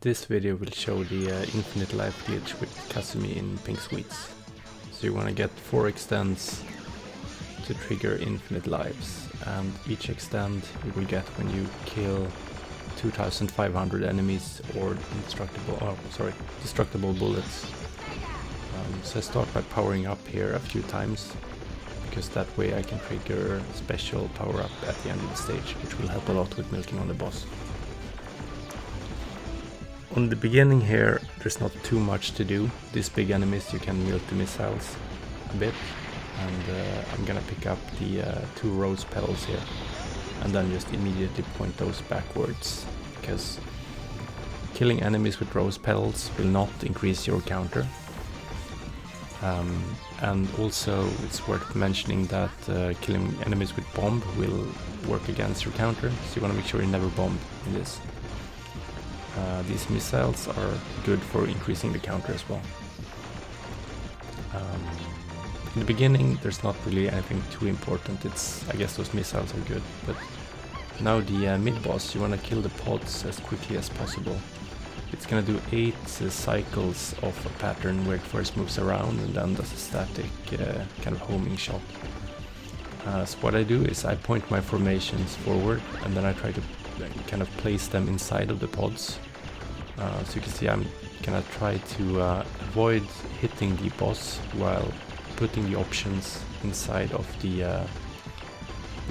This video will show the infinite life glitch with Kasumi in Pink Sweets. So you want to get 4 extends to trigger infinite lives, and each extend you will get when you kill 2500 enemies or destructible bullets. So I start by powering up here a few times, because that way I can trigger special power up at the end of the stage, which will help a lot with milking on the boss. On the beginning here, there's not too much to do. These big enemies, you can milk the missiles a bit, and I'm gonna pick up the 2 rose petals here, and then just immediately point those backwards, because killing enemies with rose petals will not increase your counter. And also it's worth mentioning that killing enemies with bomb will work against your counter, so you want to make sure you never bomb in this. These missiles are good for increasing the counter as well. In the beginning there's not really anything too important. I guess those missiles are good, but now the mid-boss, you want to kill the pods as quickly as possible. It's gonna do 8 cycles of a pattern where it first moves around and then does a static kind of homing shot. So what I do is I point my formations forward, and then I try to kind of place them inside of the pods. So you can see I'm gonna try to avoid hitting the boss while putting the options inside of the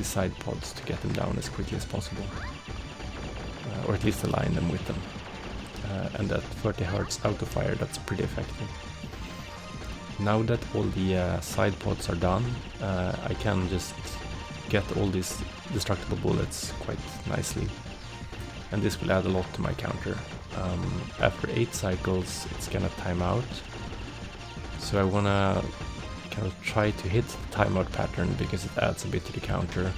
side pods to get them down as quickly as possible, or at least align them with them. And at 30 Hz auto fire, that's pretty effective. Now that all the side pods are done, I can just get all these destructible bullets quite nicely, and this will add a lot to my counter. After 8 cycles it's gonna time out, so I wanna kind of try to hit the timeout pattern because it adds a bit to the counter.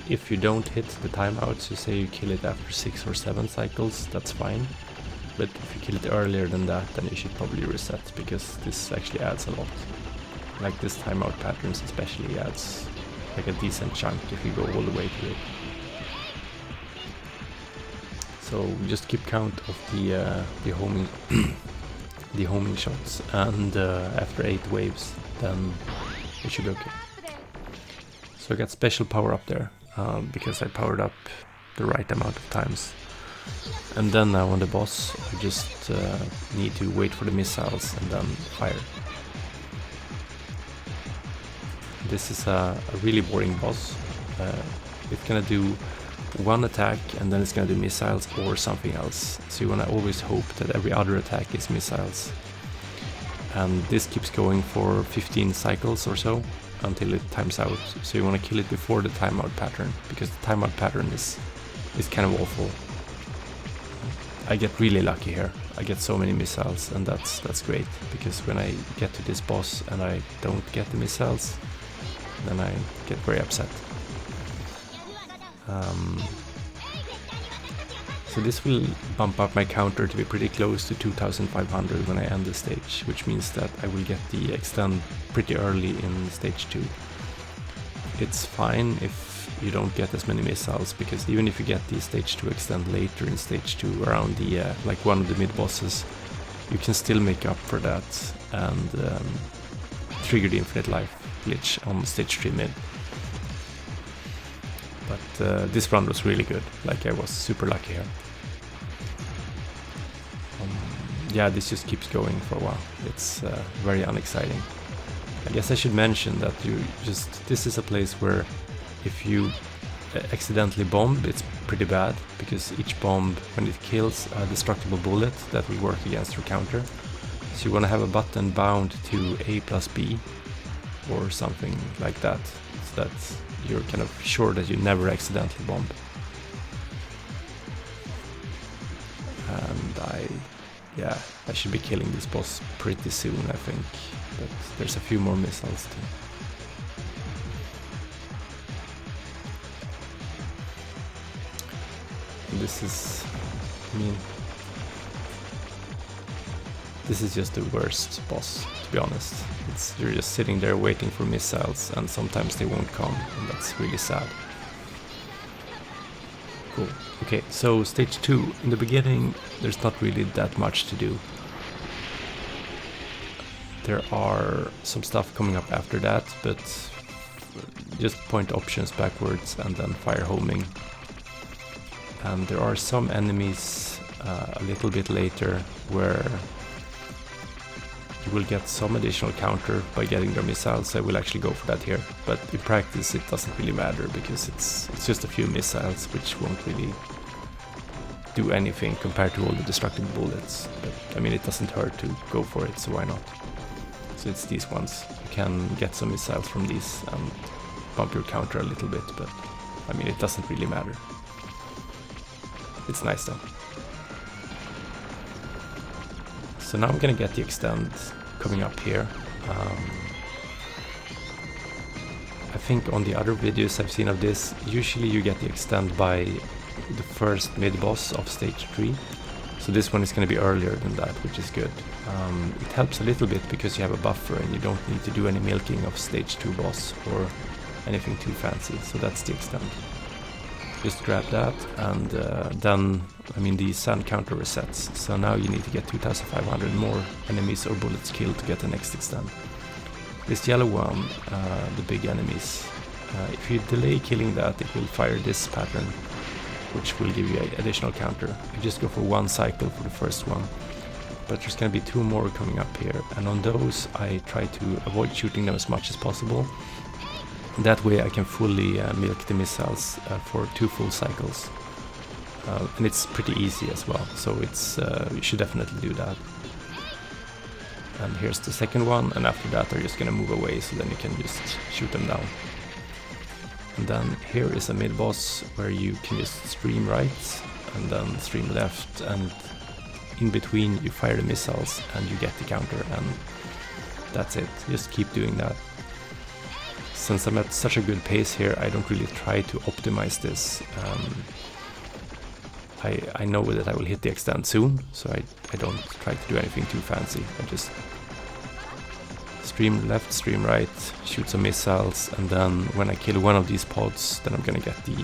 If you don't hit the timeout, so say you kill it after 6 or 7 cycles, that's fine. But if you kill it earlier than that, then you should probably reset, because this actually adds a lot. Like this timeout patterns especially adds like a decent chunk if you go all the way to it. So just keep count of the homing the homing shots, and after 8 waves, then it should be okay. So I got special power up there, because I powered up the right amount of times. And then now on the boss, I just need to wait for the missiles and then fire. This is a really boring boss. It's gonna do 1 attack and then it's gonna do missiles or something else. So you wanna always hope that every other attack is missiles. And this keeps going for 15 cycles or so, until it times out. So you want to kill it before the timeout pattern, because the timeout pattern is kind of awful. I get really lucky here. I get so many missiles, and that's great, because when I get to this boss and I don't get the missiles, then I get very upset. So this will bump up my counter to be pretty close to 2500 when I end the stage, which means that I will get the extend pretty early in stage 2. It's fine if you don't get as many missiles, because even if you get the stage 2 extend later in stage 2 around the like one of the mid bosses, you can still make up for that and trigger the infinite life glitch on stage 3 mid. But this run was really good, like I was super lucky here. Yeah, this just keeps going for a while. It's very unexciting. I guess I should mention that this is a place where if you accidentally bomb, it's pretty bad, because each bomb, when it kills a destructible bullet, that will work against your counter. So you want to have a button bound to A plus B or something like that, so that you're kind of sure that you never accidentally bomb. And I should be killing this boss pretty soon, I think, but there's a few more missiles too. This is just the worst boss, to be honest. You're just sitting there waiting for missiles, and sometimes they won't come, and that's really sad. Cool. Okay, so stage 2. In the beginning, there's not really that much to do. There are some stuff coming up after that, but just point options backwards and then fire homing. And there are some enemies a little bit later where you will get some additional counter by getting their missiles. I will actually go for that here, but in practice it doesn't really matter because it's just a few missiles which won't really do anything compared to all the destructive bullets. But I mean, it doesn't hurt to go for it, so why not? So it's these ones. You can get some missiles from these and bump your counter a little bit, but I mean, it doesn't really matter. It's nice though. So now I'm gonna get the extend coming up here. I think on the other videos I've seen of this, usually you get the extend by the first mid-boss of stage 3. So this one is going to be earlier than that, which is good. It helps a little bit because you have a buffer and you don't need to do any milking of stage 2 boss or anything too fancy. So that's the extend. Just grab that and then, I mean, the sand counter resets. So now you need to get 2,500 more enemies or bullets killed to get the next extend. This yellow one, the big enemies, if you delay killing that, it will fire this pattern, which will give you an additional counter. You just go for one cycle for the first one, but there's going to be 2 more coming up here, and on those I try to avoid shooting them as much as possible. That way I can fully milk the missiles for 2 full cycles, and it's pretty easy as well, so it's you should definitely do that. And here's the second one, and after that they're just going to move away, so then you can just shoot them down. And then here is a mid-boss where you can just stream right and then stream left, and in between you fire the missiles and you get the counter, and that's it. Just keep doing that. Since I'm at such a good pace here, I don't really try to optimize this. I know that I will hit the extend soon, so I don't try to do anything too fancy. I just stream left, stream right, shoot some missiles, and then when I kill one of these pods, then I'm gonna get the...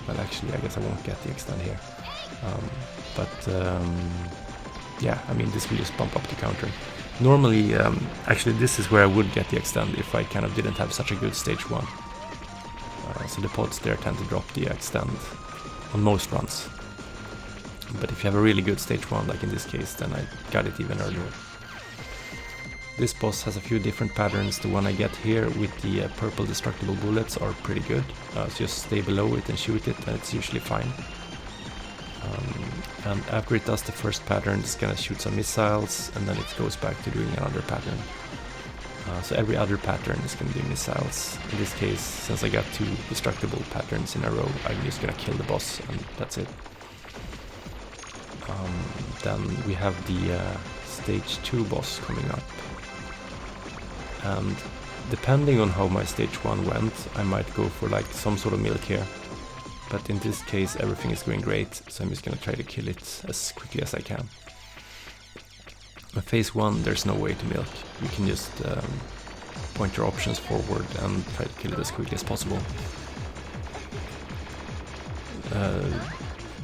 well, actually, I guess I won't get the extend here. Yeah, I mean, this will just bump up the counter. Normally, actually, this is where I would get the extend if I kind of didn't have such a good stage 1. So the pods there tend to drop the extend on most runs. But if you have a really good stage 1, like in this case, then I got it even earlier. This boss has a few different patterns. The one I get here with the purple destructible bullets are pretty good. So just stay below it and shoot it, and it's usually fine. And after it does the first pattern, it's gonna shoot some missiles, and then it goes back to doing another pattern. So every other pattern is gonna do missiles. In this case, since I got 2 destructible patterns in a row, I'm just gonna kill the boss, and that's it. Then we have the stage 2 boss coming up. And depending on how my stage 1 went, I might go for like some sort of milk here. But in this case, everything is going great, so I'm just gonna try to kill it as quickly as I can. In phase 1, there's no way to milk. You can just point your options forward and try to kill it as quickly as possible.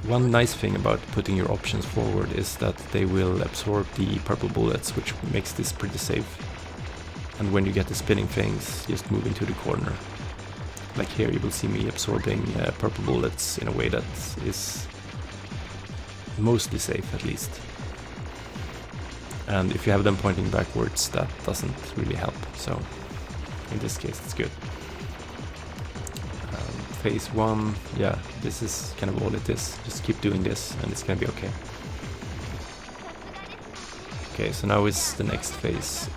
One nice thing about putting your options forward is that they will absorb the purple bullets, which makes this pretty safe. And when you get the spinning things, just move into the corner. Like here, you will see me absorbing purple bullets in a way that is mostly safe, at least. And if you have them pointing backwards, that doesn't really help, so in this case it's good. Phase 1, yeah, this is kind of all it is. Just keep doing this and it's gonna be okay. Okay, so now is the next phase.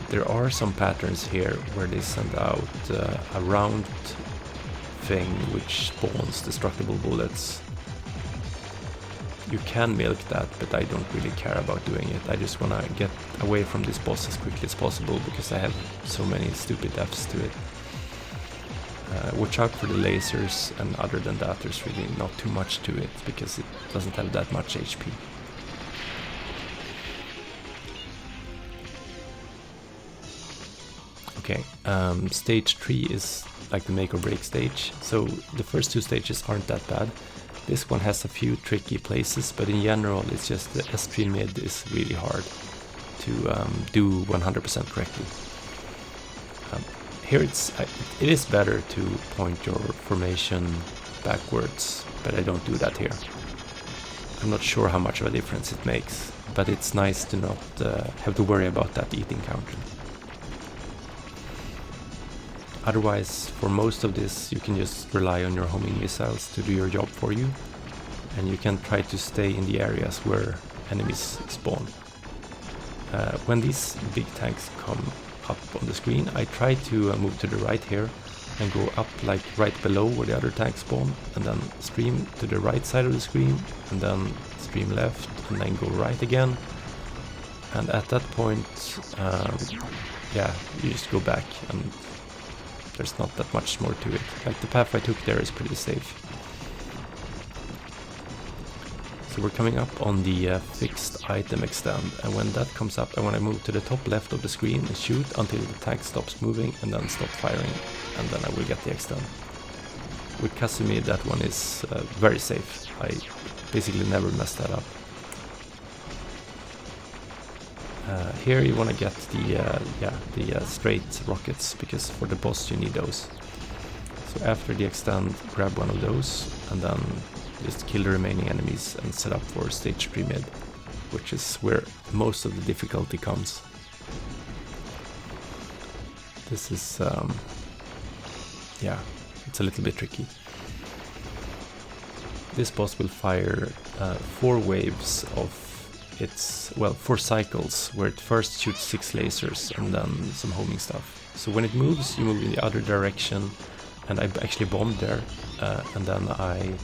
There are some patterns here where they send out a round thing which spawns destructible bullets. You can milk that, but I don't really care about doing it. I just want to get away from this boss as quickly as possible because I have so many stupid deaths to it. Watch out for the lasers, and other than that there's really not too much to it because it doesn't have that much HP. Okay, stage 3 is like the make or break stage. So the first two stages aren't that bad. This one has a few tricky places, but in general it's just the S3 mid is really hard to do 100% correctly. Here it is better to point your formation backwards, but I don't do that here. I'm not sure how much of a difference it makes, but it's nice to not have to worry about that eating counter. Otherwise, for most of this, you can just rely on your homing missiles to do your job for you, and you can try to stay in the areas where enemies spawn. When these big tanks come up on the screen, I try to move to the right here and go up like right below where the other tanks spawn, and then stream to the right side of the screen, and then stream left, and then go right again. And at that point, yeah, you just go back, and there's not that much more to it. Like the path I took there is pretty safe. So we're coming up on the fixed item extend, and when that comes up I want to move to the top left of the screen and shoot until the tank stops moving and then stop firing, and then I will get the extend. With Casimir that one is very safe. I basically never mess that up. Here you want to get the straight rockets, because for the boss you need those. So after the extend, grab one of those and then just kill the remaining enemies and set up for stage 3 mid, which is where most of the difficulty comes. This is, yeah, it's a little bit tricky. This boss will fire 4 waves of its, well, 4 cycles, where it first shoots 6 lasers and then some homing stuff. So when it moves, you move in the other direction, and I actually bombed there, and then I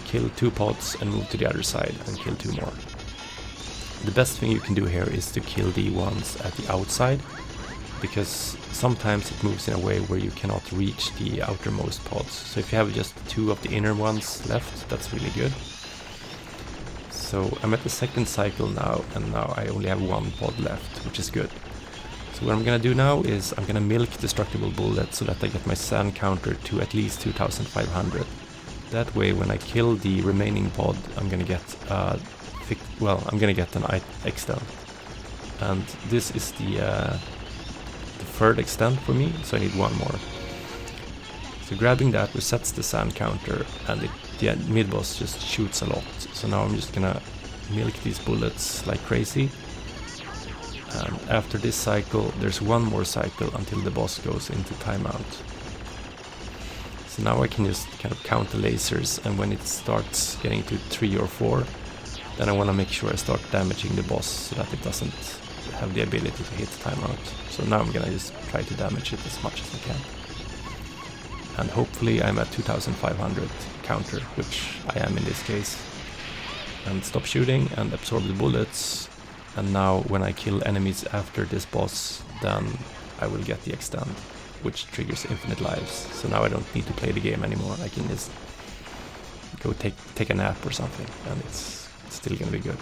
kill 2 pods and move to the other side and kill 2 more. The best thing you can do here is to kill the ones at the outside, because sometimes it moves in a way where you cannot reach the outermost pods. So if you have just 2 of the inner ones left, that's really good. So I'm at the second cycle now, and now I only have 1 pod left, which is good. So what I'm gonna do now is I'm gonna milk destructible bullets so that I get my sand counter to at least 2500. That way when I kill the remaining pod, I'm gonna get I'm gonna get an extend. And this is the third extend for me, so I need 1 more. So grabbing that resets the sand counter, and the mid boss just shoots a lot. So now I'm just gonna milk these bullets like crazy. And after this cycle, there's 1 more cycle until the boss goes into timeout. So now I can just kind of count the lasers, and when it starts getting to 3 or 4, then I want to make sure I start damaging the boss so that it doesn't have the ability to hit timeout. So now I'm gonna just try to damage it as much as I can. And hopefully I'm at 2500 counter, which I am in this case. And stop shooting and absorb the bullets. And now when I kill enemies after this boss, then I will get the extend, which triggers infinite lives. So now I don't need to play the game anymore. I can just go take a nap or something, and it's still gonna be good.